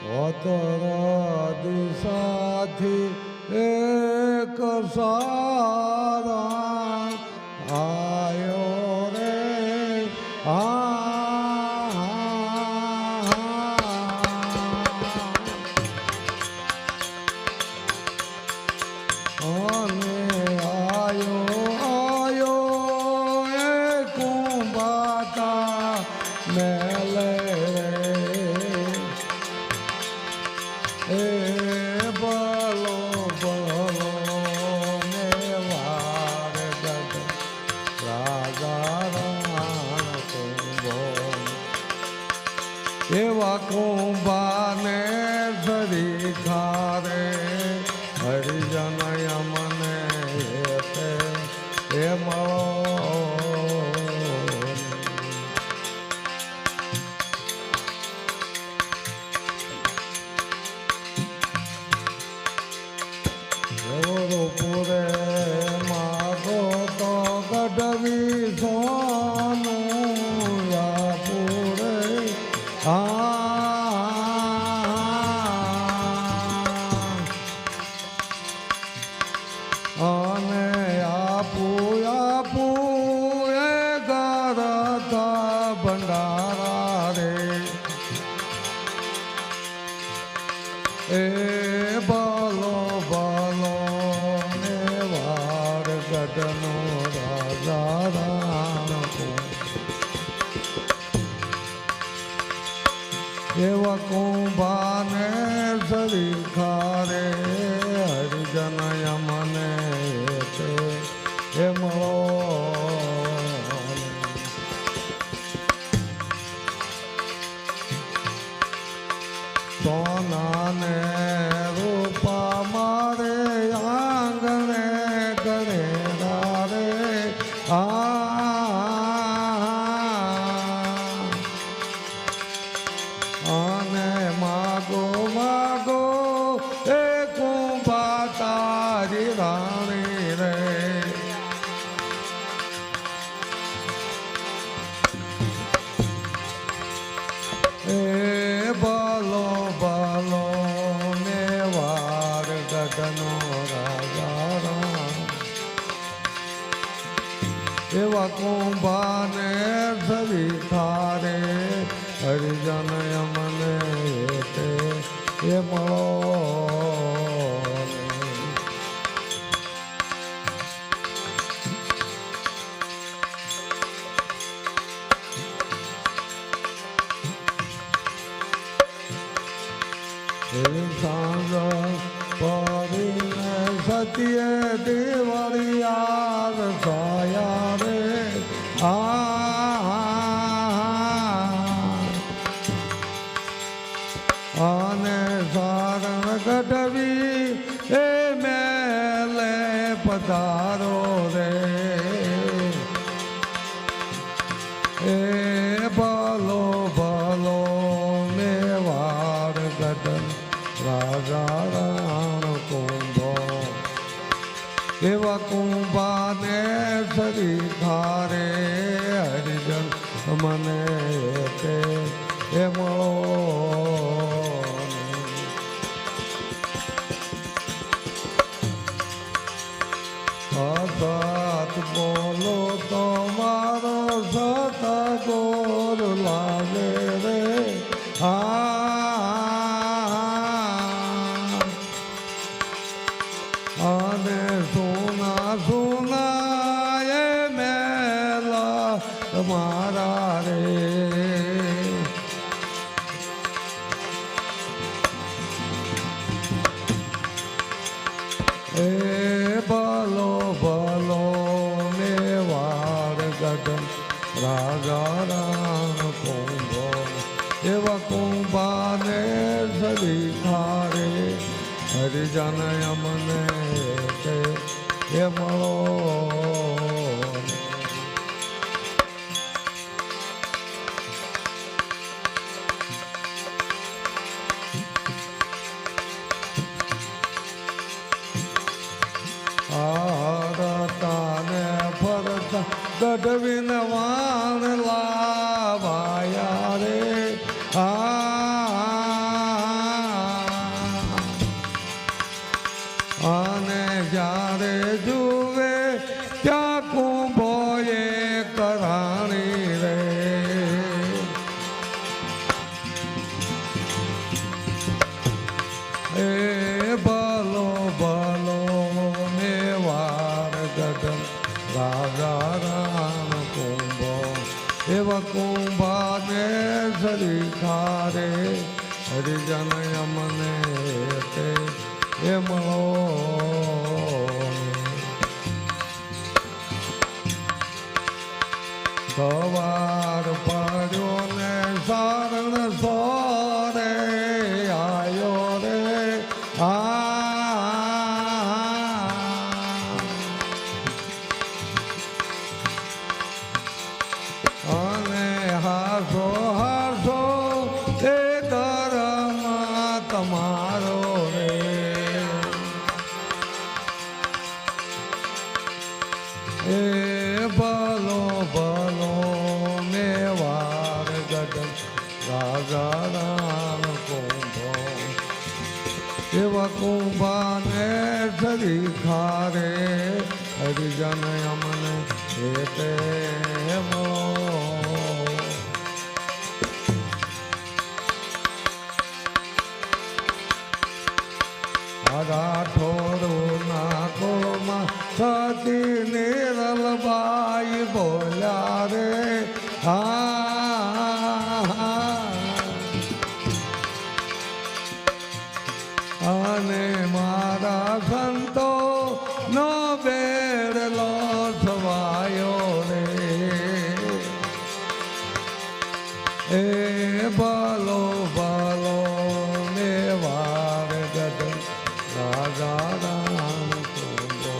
અતરા દિશાથી એક સારા આયો રે અને આયો એ કુંભાતા મેલે એ બલો બલો ને વાર ગદ રાજા રાણ કુંભો એવા કુંભાને ધરી ખારે હરિજન યમને એ મળો પૂરે માગો તો ગઢવી સોનું પૂરે અને આપું એ ગરતા ભંડારા રે એ બલો બલો ને વાર ગઢનો રાજા રાણ એવા કુંભાને સરી ખારે હરિજન યમને એ મળો સોના ને રૂપા મારે આંગણે કરે રે અને માગો માગો એ કુંભા તારી રાણી રે એ બલો બલો ને વાર ગઢનો રાજા રામ એવા કુંભાને ધરી ખારે હરિજન યમને એ મળો સાંજ પરીને સતીએ દેવળિયાર સાયા રે અને સારણ ગઢવી એ મેલે પધારો રે એ ભલો ભલો મેવાડ ગઢ રાજા રાણ કુંભો એવા કુંભાને સરી ખારે હરિજન મને એ મળો સત બોલો તો મારો સત ગોર લાગે રે અને સોના સોના એ મેલા તમારા રે એ ભલો ભલો ને વાર ગઢ રાજા રાણ કુંભો એવા કુંભાને સરી ખારે હરિજન યમને એ મળો આરતાને ફરતા ગઢવીન વાણ લાવાયા રે કુંભાને સરી ખારે હરિજન યમને તે એ મળો સવાર પડ્યો ને સારણ સોરે આયો રે અને હાસો હાસો એ ધર્મ તમારો રે એ ભલો ભલો મેવાર ગગન રાજા રામ કુંભો એવા કુંભાને સરી ખારે હરિજન અમને તે રાઠોડું નાકોમાં સતી નિરલબાઈ બોલ્યા રે અને મારા સંતો નો બેડલો થવાયો રે એ ભલો ભલો મેવાર ગગન રાજા રામ કુંભો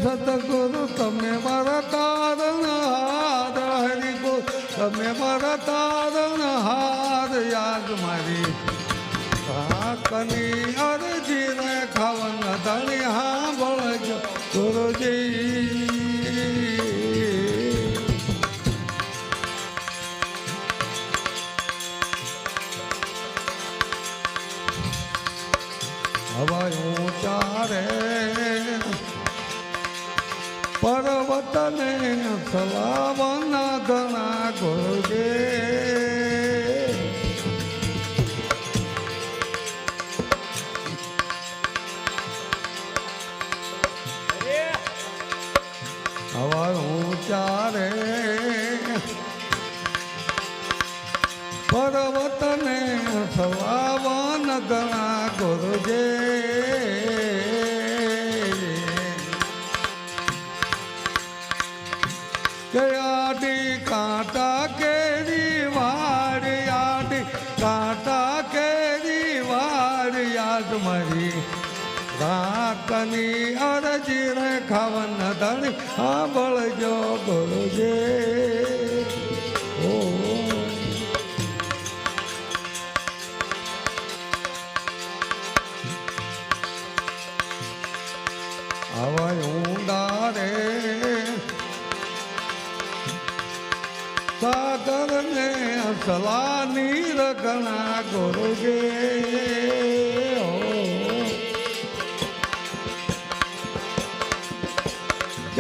સતગુરુ તમે મારા તારણ હાર હરિગુરુ તમે મારા તારણ હાર યાદ મારી કાકની અરજી ને ખાવન ધણી સાંભળજો ગુરુજી હવા ઊંચા રે પર્વતને સલાવના ઘણા ગોજે હવા ઊંચા રે પર્વતને સલાવન ઘણા ગોજે આડી કાંટા કેરી વાર આડી કાંટા કેરી વાર યાદ મારી કાકની અરજી રે ખાવન ધણી સાંભળજો ગુરુજી ઓ આવા ઊંડા રે સાગર ને સલાની રગણા ગુરુજી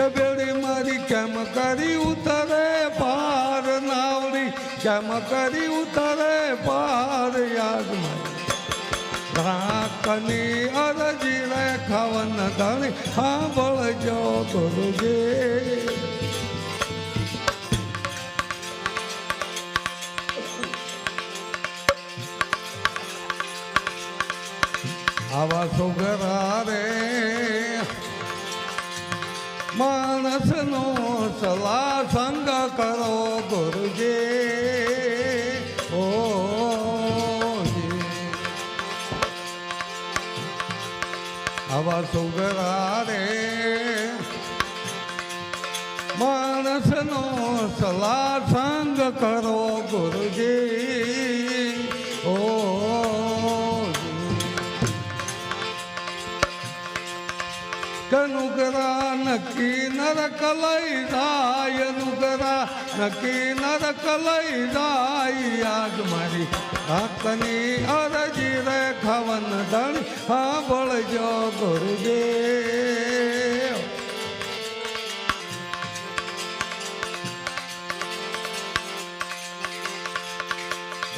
બેડી મારી કેમ કરી ઉતરે પાર નાવડી કેમ કરી ઉતરે પાર યાદ રાખની અરજી રે ખાવન ધણી સાંભળજો ગુરુજી આવા સુગરા રે માણસનો સલાહ સંગ કરો ગુરુજી ઓ આવા સુગરા રે માણસનો સલાહ સંગ કરો ગુરુજી ઓ કનુગરા ન નક્કી નરક લઈ જાય નુગરા નક્કી નરક લઈ જાય આજ મારી હાથની અરજી રે ખવન ધણી સાંભળજો ગુરુદેવ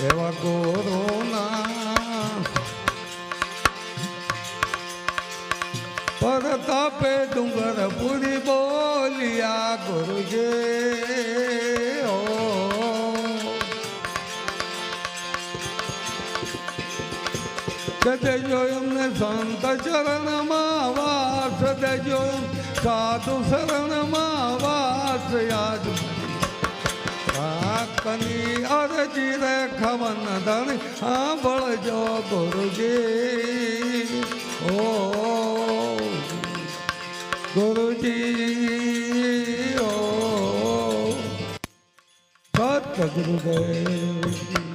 એવા ગુરુના પરતાપે ડુંગર પૂરી બોલિયા ગુરુજી ઓ દેજો એમને સંત ચરણમાં વાસ દેજો સાધુ શરણમાં વાસ યાદ કની અરજી રે ખવન ધણી સાંભળજો ગુરુજી ઓ ગુરુજી ઓ સત ગુરુદેવ